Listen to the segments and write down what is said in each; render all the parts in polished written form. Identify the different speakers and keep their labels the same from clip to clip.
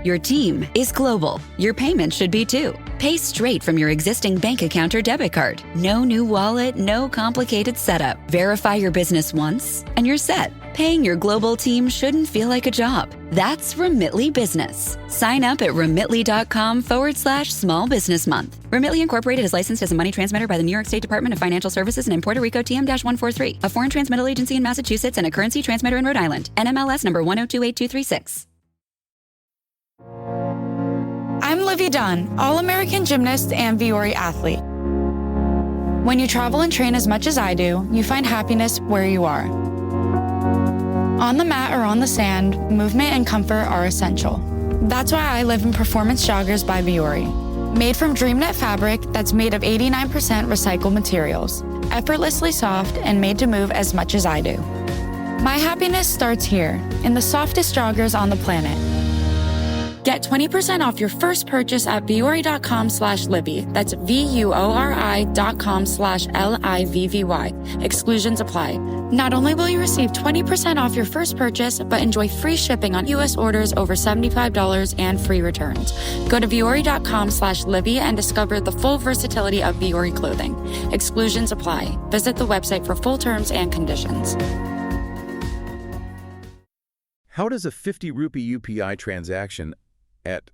Speaker 1: Your team is global. Your payment should be too. Pay straight from your existing bank account or debit card. No new wallet, no complicated setup. Verify your business once, and you're set. Paying your global team shouldn't feel like a job. That's Remitly Business. Sign up at remitly.com/small business month. Remitly Incorporated is licensed as a money transmitter by the New York State Department of Financial Services and in Puerto Rico TM-143, a foreign transmittal agency in Massachusetts and a currency transmitter in Rhode Island. NMLS number 1028236.
Speaker 2: I'm Livy Dunn, All-American gymnast and Viore athlete. When you travel and train as much as I do, you find happiness where you are. On the mat or on the sand, movement and comfort are essential. That's why I live in Performance Joggers by Viore. Made from DreamNet fabric that's made of 89% recycled materials, effortlessly soft and made to move as much as I do. My happiness starts here, in the softest joggers on the planet. Get 20% off your first purchase at viore.com/Livy. That's VUORI.com/LIVVY. Exclusions apply. Not only will you receive 20% off your first purchase, but enjoy free shipping on U.S. orders over $75 and free returns. Go to viore.com/Livy and discover the full versatility of Viore clothing. Exclusions apply. Visit the website for full terms and conditions.
Speaker 3: How does a 50 rupee UPI transaction at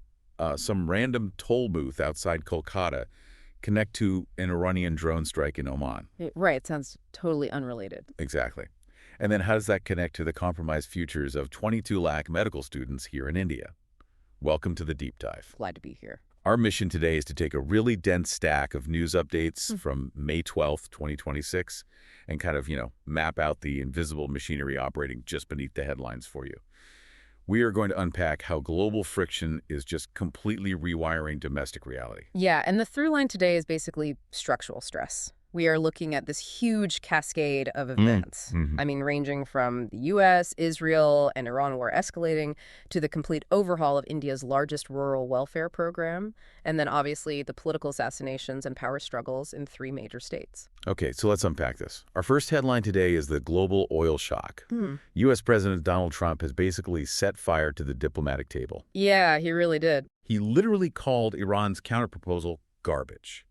Speaker 3: some random toll booth outside Kolkata connect to an Iranian drone strike in Oman?
Speaker 4: Right, it sounds totally unrelated.
Speaker 3: Exactly. And then how does that connect to the compromised futures of 22 lakh medical students here in India? Welcome to the Deep Dive.
Speaker 4: Glad to be here.
Speaker 3: Our mission today is to take a really dense stack of news updates from May 12th, 2026, and kind of, map out the invisible machinery operating just beneath the headlines for you. We are going to unpack how global friction is just completely rewiring domestic reality.
Speaker 4: Yeah, and the through line today is basically structural stress. We are looking at this huge cascade of events. I mean, ranging from the U.S., Israel, and Iran war escalating to the complete overhaul of India's largest rural welfare program, and then obviously the political assassinations and power struggles in 3 major states.
Speaker 3: Okay, so let's unpack this. Our first headline today is the global oil shock. U.S. President Donald Trump has basically set fire to the diplomatic table.
Speaker 4: Yeah, he really did.
Speaker 3: He literally called Iran's counterproposal garbage.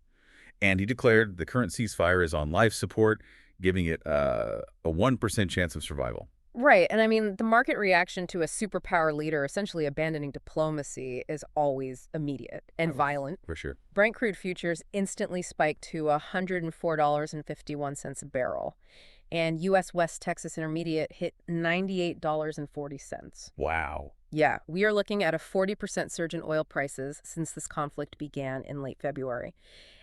Speaker 3: And he declared the current ceasefire is on life support, giving it a 1% chance of survival.
Speaker 4: Right. And I mean, the market reaction to a superpower leader essentially abandoning diplomacy is always immediate and violent.
Speaker 3: For sure.
Speaker 4: Brent crude futures instantly spiked to $104.51 a barrel. And U.S. West Texas Intermediate hit $98.40.
Speaker 3: Wow.
Speaker 4: Yeah, we are looking at a 40% surge in oil prices since this conflict began in late February.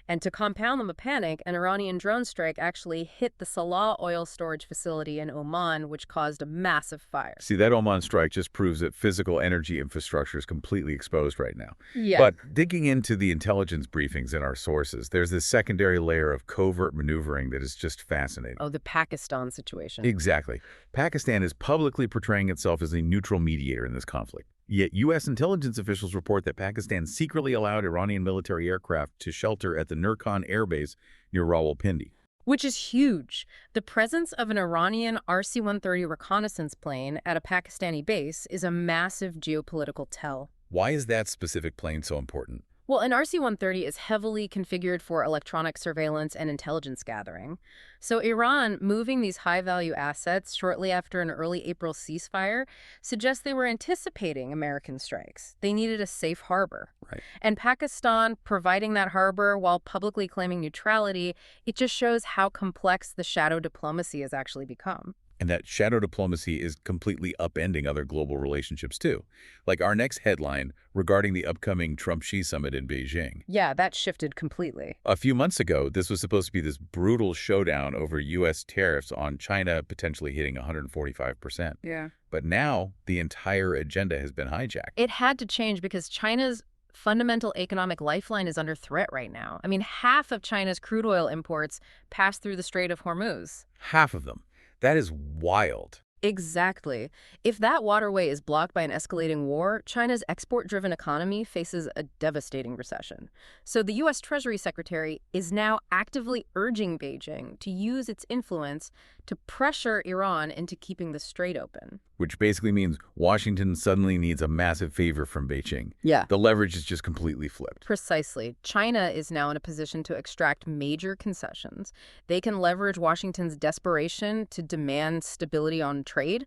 Speaker 4: And to compound the panic, an Iranian drone strike actually hit the Salah oil storage facility in Oman, which caused a massive fire.
Speaker 3: See, that Oman strike just proves that physical energy infrastructure is completely exposed right now.
Speaker 4: Yeah.
Speaker 3: But digging into the intelligence briefings in our sources, there's this secondary layer of covert maneuvering that is just fascinating.
Speaker 4: Oh, the Pakistan situation.
Speaker 3: Exactly. Pakistan is publicly portraying itself as a neutral mediator in this conflict. Yet U.S. intelligence officials report that Pakistan secretly allowed Iranian military aircraft to shelter at the Nurkan Air Base near Rawalpindi.
Speaker 4: Which is huge. The presence of an Iranian RC-130 reconnaissance plane at a Pakistani base is a massive geopolitical tell.
Speaker 3: Why is that specific plane so important?
Speaker 4: Well, an RC-130 is heavily configured for electronic surveillance and intelligence gathering. So Iran moving these high-value assets shortly after an early April ceasefire suggests they were anticipating American strikes. They needed a safe harbor.
Speaker 3: Right.
Speaker 4: And Pakistan providing that harbor while publicly claiming neutrality, it just shows how complex the shadow diplomacy has actually become.
Speaker 3: And that shadow diplomacy is completely upending other global relationships, too. Like our next headline regarding the upcoming Trump-Xi summit in Beijing.
Speaker 4: Yeah, that shifted completely.
Speaker 3: A few months ago, this was supposed to be this brutal showdown over U.S. tariffs on China potentially hitting 145%.
Speaker 4: Yeah.
Speaker 3: But now the entire agenda has been hijacked.
Speaker 4: It had to change because China's fundamental economic lifeline is under threat right now. I mean, half of China's crude oil imports pass through the Strait of Hormuz.
Speaker 3: Half of them. That is wild.
Speaker 4: Exactly. If that waterway is blocked by an escalating war, China's export-driven economy faces a devastating recession. So the U.S. Treasury Secretary is now actively urging Beijing to use its influence to pressure Iran into keeping the strait open.
Speaker 3: Which basically means Washington suddenly needs a massive favor from Beijing.
Speaker 4: Yeah.
Speaker 3: The leverage is just completely flipped.
Speaker 4: Precisely. China is now in a position to extract major concessions. They can leverage Washington's desperation to demand stability on trade,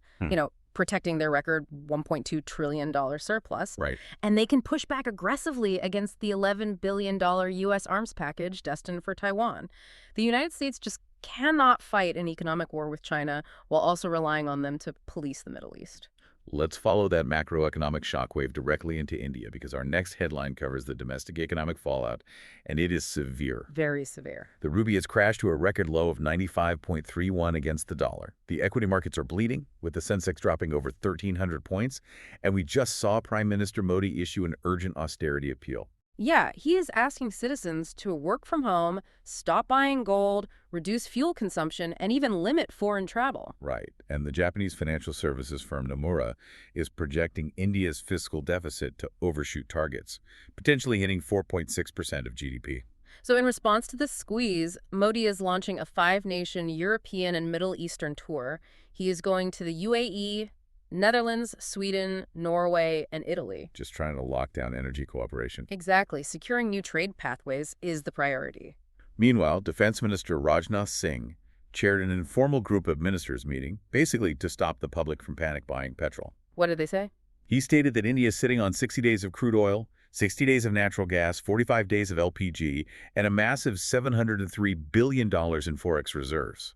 Speaker 4: protecting their record $1.2 trillion surplus.
Speaker 3: Right.
Speaker 4: And they can push back aggressively against the $11 billion U.S. arms package destined for Taiwan. The United States just cannot fight an economic war with China while also relying on them to police the Middle East.
Speaker 3: Let's follow that macroeconomic shockwave directly into India, because our next headline covers the domestic economic fallout, and it is severe.
Speaker 4: Very severe.
Speaker 3: The rupee has crashed to a record low of 95.31 against the dollar. The equity markets are bleeding, with the Sensex dropping over 1,300 points, and we just saw Prime Minister Modi issue an urgent austerity appeal.
Speaker 4: Yeah, he is asking citizens to work from home, stop buying gold, reduce fuel consumption, and even limit foreign travel.
Speaker 3: Right. And the Japanese financial services firm Nomura is projecting India's fiscal deficit to overshoot targets, potentially hitting 4.6% of GDP.
Speaker 4: So in response to this squeeze, Modi is launching a 5-nation European and Middle Eastern tour. He is going to the UAE, Netherlands, Sweden, Norway, and Italy.
Speaker 3: Just trying to lock down energy cooperation.
Speaker 4: Exactly. Securing new trade pathways is the priority.
Speaker 3: Meanwhile, Defense Minister Rajnath Singh chaired an informal group of ministers meeting, basically to stop the public from panic buying petrol.
Speaker 4: What did they say?
Speaker 3: He stated that India is sitting on 60 days of crude oil, 60 days of natural gas, 45 days of LPG, and a massive $703 billion in forex reserves.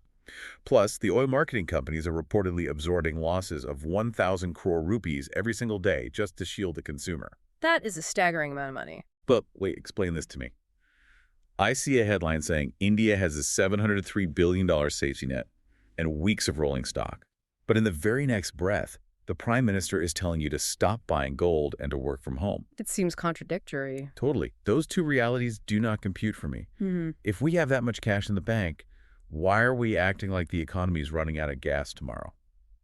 Speaker 3: Plus, the oil marketing companies are reportedly absorbing losses of 1,000 crore rupees every single day just to shield the consumer.
Speaker 4: That is a staggering amount of money.
Speaker 3: But wait, explain this to me. I see a headline saying India has a $703 billion safety net and weeks of rolling stock. But in the very next breath, the Prime Minister is telling you to stop buying gold and to work from home.
Speaker 4: It seems contradictory.
Speaker 3: Totally. Those two realities do not compute for me. If we have that much cash in the bank, why are we acting like the economy is running out of gas tomorrow?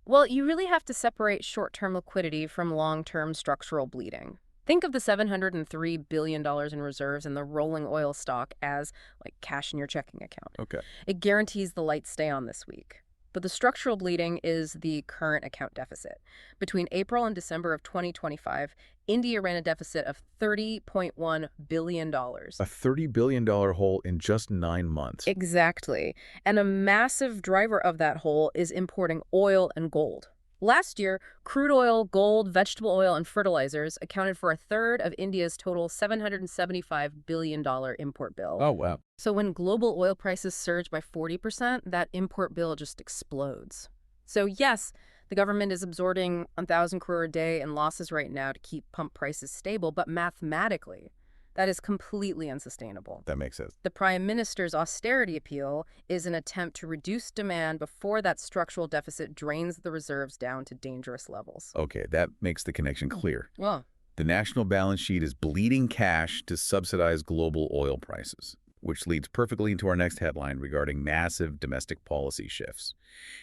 Speaker 4: Well, you really have to separate short-term liquidity from long-term structural bleeding. Think of the $703 billion in reserves in the rolling oil stock as like cash in your checking account.
Speaker 3: Okay.
Speaker 4: It guarantees the lights stay on this week. But the structural bleeding is the current account deficit. Between April and December of 2025, India ran a deficit of $30.1 billion.
Speaker 3: A $30 billion hole in just 9 months.
Speaker 4: Exactly. And a massive driver of that hole is importing oil and gold. Last year, crude oil, gold, vegetable oil, and fertilizers accounted for a third of India's total $775 billion import bill.
Speaker 3: Oh, wow.
Speaker 4: So when global oil prices surge by 40%, that import bill just explodes. So yes, the government is absorbing 1,000 crore a day in losses right now to keep pump prices stable, but mathematically, that is completely unsustainable.
Speaker 3: That makes sense.
Speaker 4: The Prime Minister's austerity appeal is an attempt to reduce demand before that structural deficit drains the reserves down to dangerous levels.
Speaker 3: Okay, that makes the connection clear.
Speaker 4: Well,
Speaker 3: The national balance sheet is bleeding cash to subsidize global oil prices, which leads perfectly into our next headline regarding massive domestic policy shifts.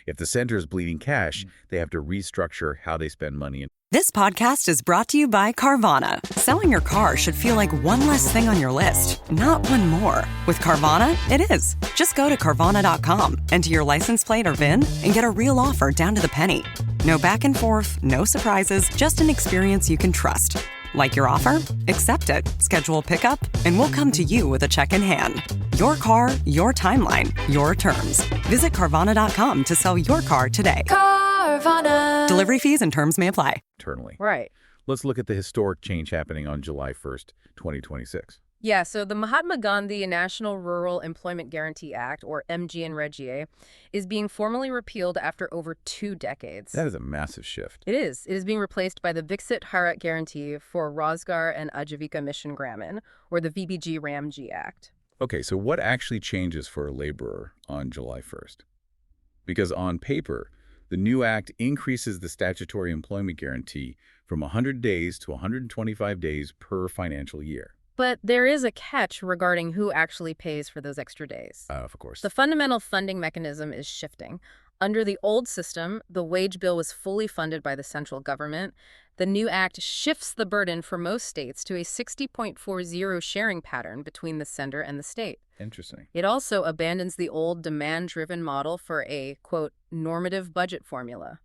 Speaker 3: If the center is bleeding cash, they have to restructure how they spend money.
Speaker 5: This podcast is brought to you by Carvana. Selling your car should feel like one less thing on your list, not one more. With Carvana, it is. Just go to Carvana.com, enter your license plate or VIN, and get a real offer down to the penny. No back and forth, no surprises, just an experience you can trust. Like your offer? Accept it. Schedule pickup, and we'll come to you with a check in hand. Your car, your timeline, your terms. Visit Carvana.com to sell your car today.
Speaker 2: Carvana.
Speaker 5: Delivery fees and terms may apply.
Speaker 3: Internally.
Speaker 4: right.
Speaker 3: Let's look at the historic change happening on July 1st, 2026.
Speaker 4: Yeah, so the Mahatma Gandhi National Rural Employment Guarantee Act, or MGNREGA, is being formally repealed after over 2 decades.
Speaker 3: That is a massive shift.
Speaker 4: It is. It is being replaced by the Viksit Bharat Guarantee for Rozgar and Ajivika Mission Gramin, or the VBG-RAMG Act.
Speaker 3: Okay, so what actually changes for a laborer on July 1st? Because on paper, the new act increases the statutory employment guarantee from 100 days to 125 days per financial year.
Speaker 4: But there is a catch regarding who actually pays for those extra days.
Speaker 3: Of course.
Speaker 4: The fundamental funding mechanism is shifting. Under the old system, the wage bill was fully funded by the central government. The new act shifts the burden for most states to a 60.40 sharing pattern between the sender and the state.
Speaker 3: Interesting.
Speaker 4: It also abandons the old demand-driven model for a, quote, normative budget formula.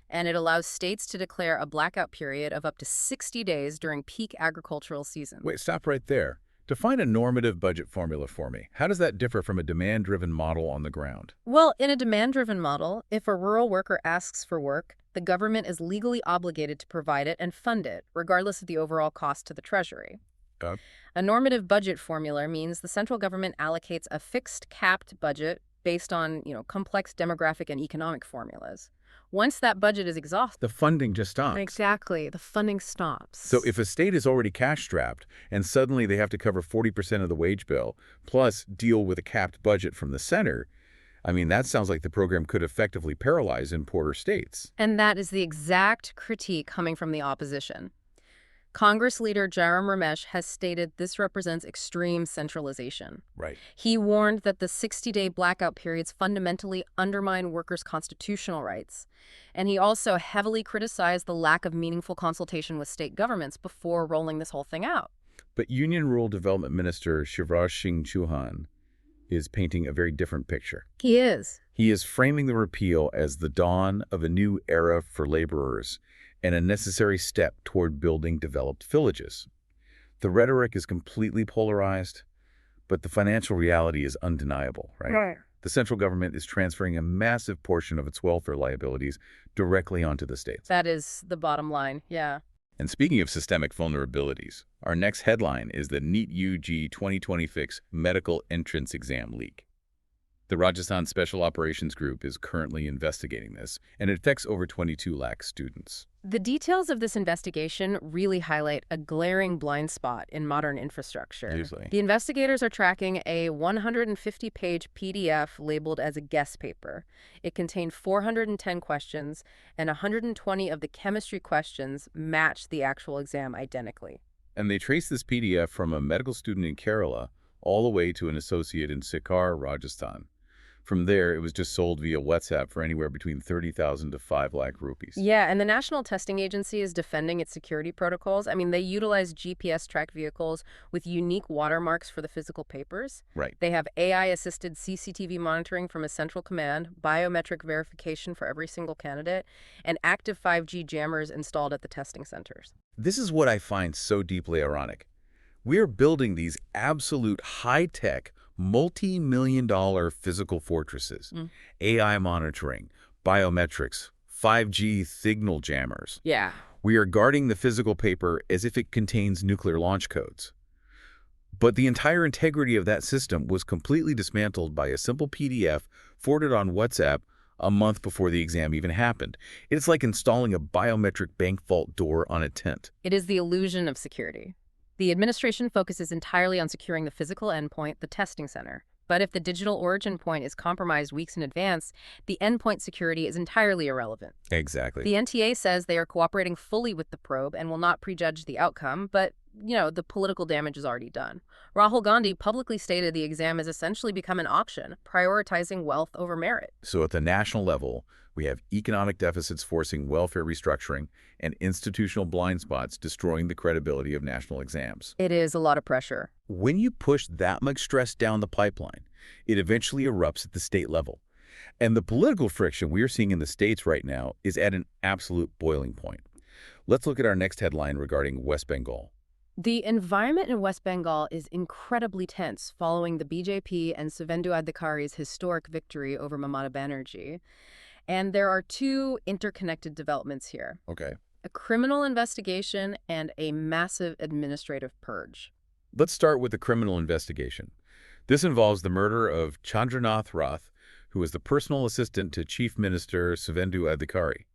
Speaker 4: And it allows states to declare a blackout period of up to 60 days during peak agricultural season.
Speaker 3: Wait, stop right there. Define a normative budget formula for me. How does that differ from a demand-driven model on the ground?
Speaker 4: Well, in a demand-driven model, if a rural worker asks for work, the government is legally obligated to provide it and fund it, regardless of the overall cost to the Treasury. A normative budget formula means the central government allocates a fixed capped budget based on, complex demographic and economic formulas. Once that budget is exhausted,
Speaker 3: The funding just stops.
Speaker 4: exactly, the funding stops.
Speaker 3: So if a state is already cash-strapped and suddenly they have to cover 40% of the wage bill, plus deal with a capped budget from the center, that sounds like the program could effectively paralyze in poorer states.
Speaker 4: And that is the exact critique coming from the opposition. Congress leader Jairam Ramesh has stated this represents extreme centralization.
Speaker 3: Right.
Speaker 4: He warned that the 60-day blackout periods fundamentally undermine workers' constitutional rights. And he also heavily criticized the lack of meaningful consultation with state governments before rolling this whole thing out.
Speaker 3: But Union Rural Development Minister Shivraj Singh Chauhan is painting a very different picture.
Speaker 4: He is.
Speaker 3: He is framing the repeal as the dawn of a new era for laborers and a necessary step toward building developed villages. The rhetoric is completely polarized, but the financial reality is undeniable, right?
Speaker 4: Right.
Speaker 3: The central government is transferring a massive portion of its welfare liabilities directly onto the states.
Speaker 4: That is the bottom line, yeah.
Speaker 3: And speaking of systemic vulnerabilities, our next headline is the NEET-UG 2026 medical entrance exam leak. The Rajasthan Special Operations Group is currently investigating this, and it affects over 22 lakh students.
Speaker 4: The details of this investigation really highlight a glaring blind spot in modern infrastructure.
Speaker 3: Usually.
Speaker 4: The investigators are tracking a 150-page PDF labeled as a guess paper. It contained 410 questions, and 120 of the chemistry questions match the actual exam identically.
Speaker 3: And they trace this PDF from a medical student in Kerala all the way to an associate in Sikar, Rajasthan. From there, it was just sold via WhatsApp for anywhere between 30,000 to 5 lakh rupees.
Speaker 4: Yeah, and the National Testing Agency is defending its security protocols. They utilize GPS-tracked vehicles with unique watermarks for the physical papers.
Speaker 3: Right.
Speaker 4: They have AI-assisted CCTV monitoring from a central command, biometric verification for every single candidate, and active 5G jammers installed at the testing centers.
Speaker 3: This is what I find so deeply ironic. We're building these absolute high-tech, multi-million-dollar physical fortresses, AI monitoring, biometrics, 5G signal jammers.
Speaker 4: Yeah.
Speaker 3: We are guarding the physical paper as if it contains nuclear launch codes. But the entire integrity of that system was completely dismantled by a simple PDF forwarded on WhatsApp a month before the exam even happened. It's like installing a biometric bank vault door on a tent.
Speaker 4: It is the illusion of security. The administration focuses entirely on securing the physical endpoint, the testing center. But if the digital origin point is compromised weeks in advance, the endpoint security is entirely irrelevant.
Speaker 3: Exactly.
Speaker 4: The NTA says they are cooperating fully with the probe and will not prejudge the outcome, but, the political damage is already done. Rahul Gandhi publicly stated the exam has essentially become an auction, prioritizing wealth over merit.
Speaker 3: So at the national level, we have economic deficits forcing welfare restructuring and institutional blind spots destroying the credibility of national exams.
Speaker 4: It is a lot of pressure.
Speaker 3: When you push that much stress down the pipeline, it eventually erupts at the state level. And the political friction we are seeing in the states right now is at an absolute boiling point. Let's look at our next headline regarding West Bengal.
Speaker 4: The environment in West Bengal is incredibly tense following the BJP and Suvendu Adhikari's historic victory over Mamata Banerjee. And there are two interconnected developments here.
Speaker 3: Okay.
Speaker 4: A criminal investigation and a massive administrative purge.
Speaker 3: Let's start with the criminal investigation. This involves the murder of Chandranath Rath, who was the personal assistant to Chief Minister Suvendu Adhikari.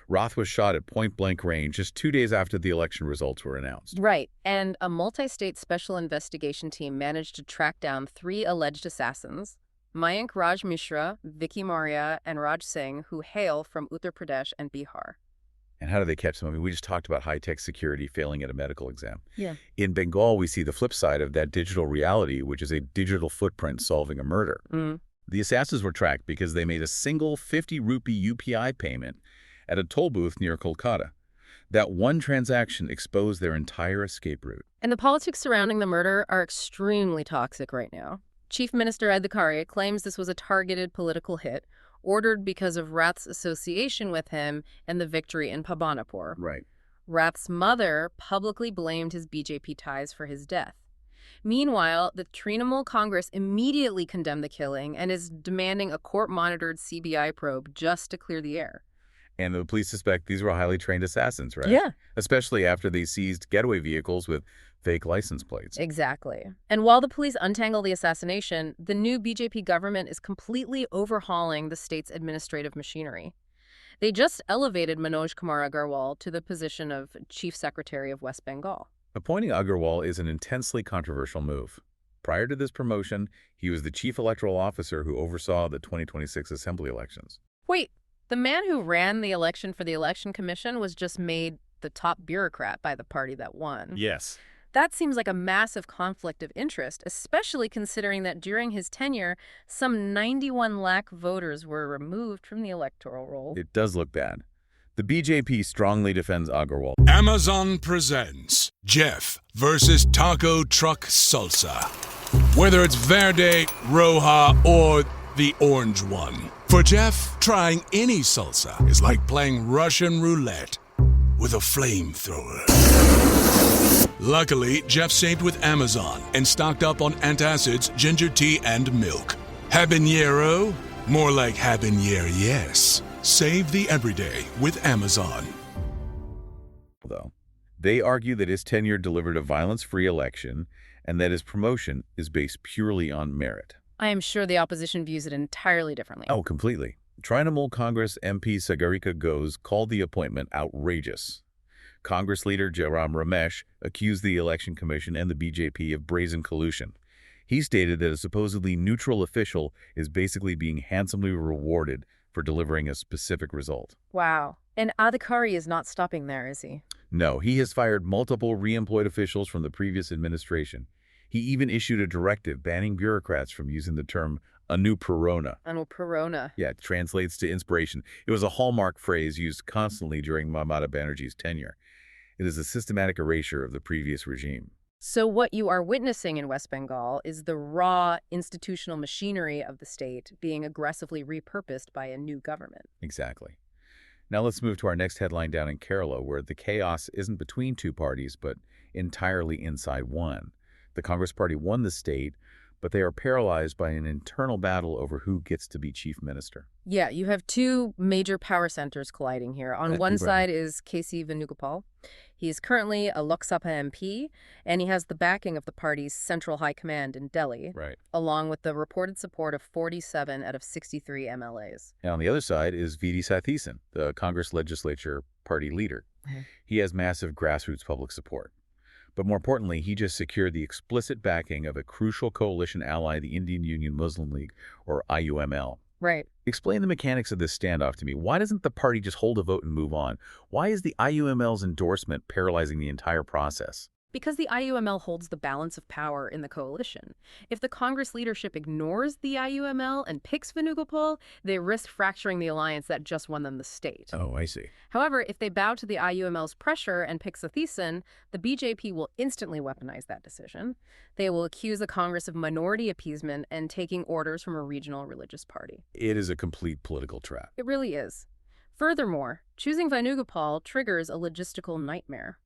Speaker 3: Rath was shot at point-blank range just 2 days after the election results were announced.
Speaker 4: Right, and a multi-state special investigation team managed to track down 3 alleged assassins, Mayank Raj Mishra, Vicky Maurya, and Raj Singh, who hail from Uttar Pradesh and Bihar.
Speaker 3: And how do they catch them? We just talked about high-tech security failing at a medical exam.
Speaker 4: Yeah.
Speaker 3: In Bengal, we see the flip side of that digital reality, which is a digital footprint solving a murder. The assassins were tracked because they made a single 50 rupee UPI payment at a toll booth near Kolkata. That one transaction exposed their entire escape route.
Speaker 4: And the politics surrounding the murder are extremely toxic right now. Chief Minister Aide claims this was a targeted political hit, ordered because of Rath's association with him and the victory in Pabanapur.
Speaker 3: Right.
Speaker 4: Rath's mother publicly blamed his BJP ties for his death. Meanwhile, the Trinamool Congress immediately condemned the killing and is demanding a court-monitored CBI probe just to clear the air.
Speaker 3: And the police suspect these were highly trained assassins, right?
Speaker 4: Yeah.
Speaker 3: Especially after they seized getaway vehicles with fake license plates.
Speaker 4: Exactly. And while the police untangle the assassination, the new BJP government is completely overhauling the state's administrative machinery. They just elevated Manoj Kumar Agarwal to the position of Chief Secretary of West Bengal.
Speaker 3: Appointing Agarwal is an intensely controversial move. Prior to this promotion, he was the chief electoral officer who oversaw the 2026 assembly elections.
Speaker 4: Wait, the man who ran the election for the Election Commission was just made the top bureaucrat by the party that won.
Speaker 3: Yes.
Speaker 4: That seems like a massive conflict of interest, especially considering that during his tenure, some 91 lakh voters were removed from the electoral roll.
Speaker 3: It does look bad. The BJP strongly defends Agarwal.
Speaker 6: Amazon presents Jeff versus Taco Truck Salsa. Whether it's Verde, Roja, or the orange one. For Jeff, trying any salsa is like playing Russian roulette with a flamethrower. Luckily, Jeff saved with Amazon and stocked up on antacids, ginger tea, and milk. Habanero? More like habanero, yes. Save the everyday with Amazon.
Speaker 3: Though they argue that his tenure delivered a violence-free election and that his promotion is based purely on merit.
Speaker 4: I am sure the opposition views it entirely differently.
Speaker 3: Oh, completely. Trinamool Congress MP Sagarika Ghose called the appointment outrageous. Congress leader Jairam Ramesh accused the Election Commission and the BJP of brazen collusion. He stated that a supposedly neutral official is basically being handsomely rewarded for delivering a specific result.
Speaker 4: Wow. And Adhikari is not stopping there, is he?
Speaker 3: No, he has fired multiple re-employed officials from the previous administration. He even issued a directive banning bureaucrats from using the term anuprerona.
Speaker 4: Anuprerona.
Speaker 3: Yeah, it translates to inspiration. It was a hallmark phrase used constantly during Mamata Banerjee's tenure. It is a systematic erasure of the previous regime.
Speaker 4: So what you are witnessing in West Bengal is the raw institutional machinery of the state being aggressively repurposed by a new government.
Speaker 3: Exactly. Now let's move to our next headline down in Kerala, where the chaos isn't between two parties, but entirely inside one. The Congress Party won the state, but they are paralyzed by an internal battle over who gets to be chief minister.
Speaker 4: Yeah, you have two major power centers colliding here. On one side is KC Venugopal. He is currently a Lok Sabha MP, and he has the backing of the party's central high command in Delhi, along with the reported support of 47 out of 63 MLAs.
Speaker 3: And on the other side is V.D. Sathisen, the Congress legislature party leader. He has massive grassroots public support. But more importantly, he just secured the explicit backing of a crucial coalition ally, the Indian Union Muslim League, or IUML.
Speaker 4: Right.
Speaker 3: Explain the mechanics of this standoff to me. Why doesn't the party just hold a vote and move on? Why is the IUML's endorsement paralyzing the entire process?
Speaker 4: Because the IUML holds the balance of power in the coalition. If the Congress leadership ignores the IUML and picks Venugopal, they risk fracturing the alliance that just won them the state.
Speaker 3: Oh, I see.
Speaker 4: However, if they bow to the IUML's pressure and pick Sathisen, the BJP will instantly weaponize that decision. They will accuse the Congress of minority appeasement and taking orders from a regional religious party.
Speaker 3: It is a complete political trap.
Speaker 4: It really is. Furthermore, choosing Venugopal triggers a logistical nightmare.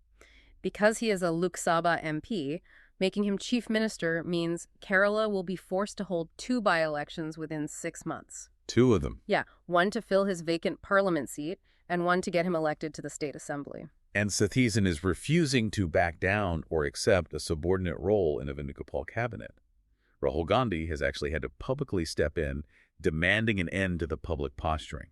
Speaker 4: Because he is a Lok Sabha MP, making him chief minister means Kerala will be forced to hold 2 by-elections within 6 months.
Speaker 3: 2 of them.
Speaker 4: Yeah, one to fill his vacant parliament seat and one to get him elected to the state assembly.
Speaker 3: And Sathisen is refusing to back down or accept a subordinate role in a Venugopal cabinet. Rahul Gandhi has actually had to publicly step in, demanding an end to the public posturing.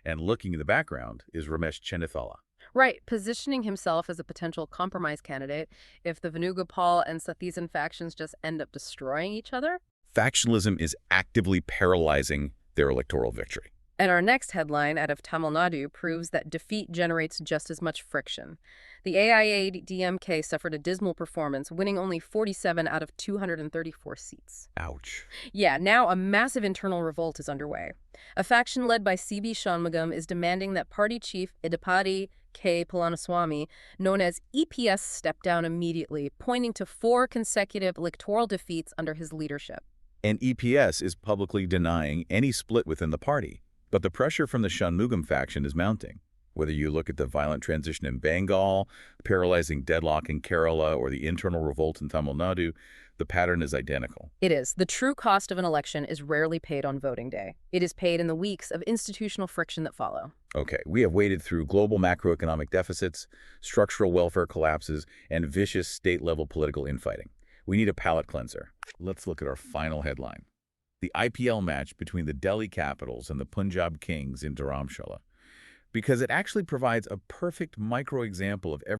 Speaker 3: And looking in the background is Ramesh Chennithala.
Speaker 4: Right, positioning himself as a potential compromise candidate if the Venugopal and Sathisen factions just end up destroying each other.
Speaker 3: Factionalism is actively paralyzing their electoral victory.
Speaker 4: And our next headline out of Tamil Nadu proves that defeat generates just as much friction. The AIADMK suffered a dismal performance, winning only 47 out of 234 seats.
Speaker 3: Ouch.
Speaker 4: Yeah, now a massive internal revolt is underway. A faction led by CB Shanmugam is demanding that party chief Idapadi K. Palaniswamy, known as EPS, step down immediately, pointing to 4 consecutive electoral defeats under his leadership.
Speaker 3: And EPS is publicly denying any split within the party. But the pressure from the Shanmugam faction is mounting. Whether you look at the violent transition in Bengal, paralyzing deadlock in Kerala, or the internal revolt in Tamil Nadu, the pattern is identical.
Speaker 4: It is. The true cost of an election is rarely paid on voting day. It is paid in the weeks of institutional friction that follow.
Speaker 3: Okay, we have waded through global macroeconomic deficits, structural welfare collapses, and vicious state-level political infighting. We need a palate cleanser. Let's look at our final headline. The IPL match between the Delhi Capitals and the Punjab Kings in Dharamshala, because it actually provides a perfect micro-example of every...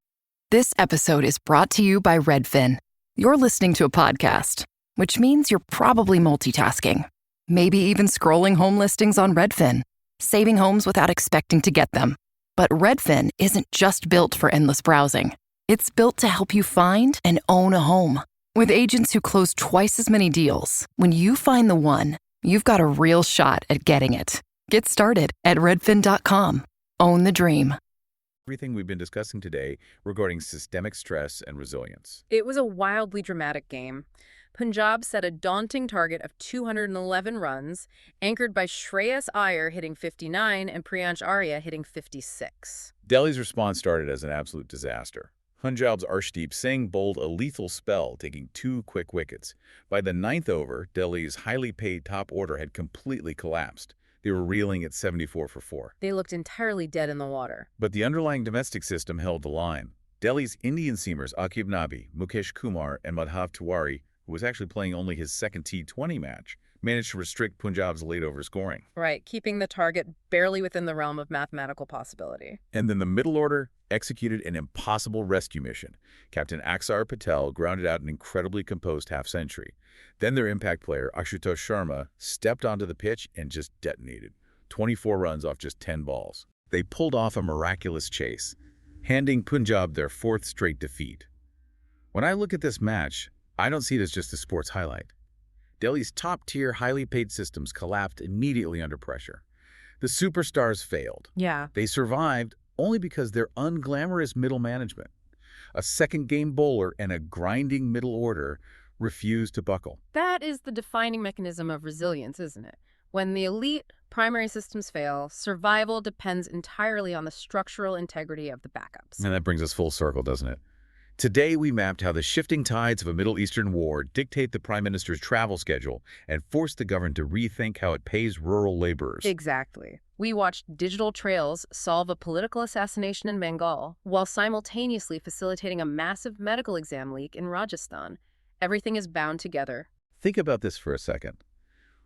Speaker 7: This episode is brought to you by Redfin. You're listening to a podcast, which means you're probably multitasking. Maybe even scrolling home listings on Redfin, saving homes without expecting to get them. But Redfin isn't just built for endless browsing. It's built to help you find and own a home. With agents who close twice as many deals, when you find the one, you've got a real shot at getting it. Get started at redfin.com. Own the dream.
Speaker 3: Everything we've been discussing today regarding systemic stress and resilience.
Speaker 4: It was a wildly dramatic game. Punjab set a daunting target of 211 runs, anchored by Shreyas Iyer hitting 59 and Priyansh Arya hitting 56.
Speaker 3: Delhi's response started as an absolute disaster. Punjab's Arshdeep Singh bowled a lethal spell, taking 2 quick wickets. By the 9th over, Delhi's highly paid top order had completely collapsed. They were reeling at 74 for 4.
Speaker 4: They looked entirely dead in the water.
Speaker 3: But the underlying domestic system held the line. Delhi's Indian seamers Aqib Nabi, Mukesh Kumar, and Madhav Tiwari, who was actually playing only his second T20 match, managed to restrict Punjab's late-over scoring.
Speaker 4: Right, keeping the target barely within the realm of mathematical possibility.
Speaker 3: And then the middle order executed an impossible rescue mission. Captain Aksar Patel grounded out an incredibly composed half-century. Then their impact player, Ashutosh Sharma, stepped onto the pitch and just detonated. 24 runs off just 10 balls. They pulled off a miraculous chase, handing Punjab their 4th straight defeat. When I look at this match, I don't see it as just a sports highlight. Delhi's top-tier, highly paid systems collapsed immediately under pressure. The superstars failed.
Speaker 4: Yeah.
Speaker 3: They survived only because their unglamorous middle management, a second-game bowler, and a grinding middle order refused to buckle.
Speaker 4: That is the defining mechanism of resilience, isn't it? When the elite primary systems fail, survival depends entirely on the structural integrity of the backups.
Speaker 3: And that brings us full circle, doesn't it? Today, we mapped how the shifting tides of a Middle Eastern war dictate the Prime Minister's travel schedule and force the government to rethink how it pays rural laborers.
Speaker 4: Exactly. We watched digital trails solve a political assassination in Bengal while simultaneously facilitating a massive medical exam leak in Rajasthan. Everything is bound together.
Speaker 3: Think about this for a second.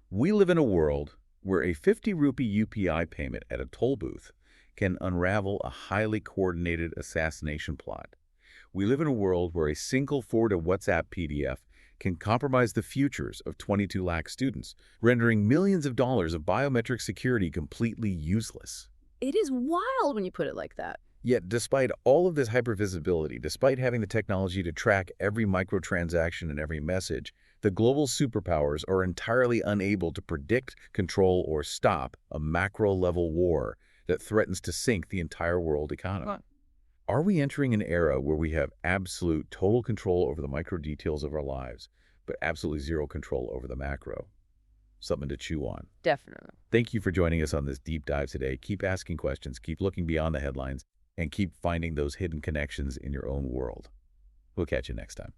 Speaker 3: We live in a world where a 50 rupee UPI payment at a toll booth can unravel a highly coordinated assassination plot. We live in a world where a single forwarded WhatsApp PDF can compromise the futures of 22 lakh students, rendering millions of dollars of biometric security completely useless.
Speaker 4: It is wild when you put it like that.
Speaker 3: Yet, despite all of this hypervisibility, despite having the technology to track every microtransaction and every message, the global superpowers are entirely unable to predict, control, or stop a macro-level war that threatens to sink the entire world economy. Are we entering an era where we have absolute total control over the micro details of our lives, but absolutely zero control over the macro? Something to chew on.
Speaker 4: Definitely.
Speaker 3: Thank you for joining us on this deep dive today. Keep asking questions, keep looking beyond the headlines, and keep finding those hidden connections in your own world. We'll catch you next time.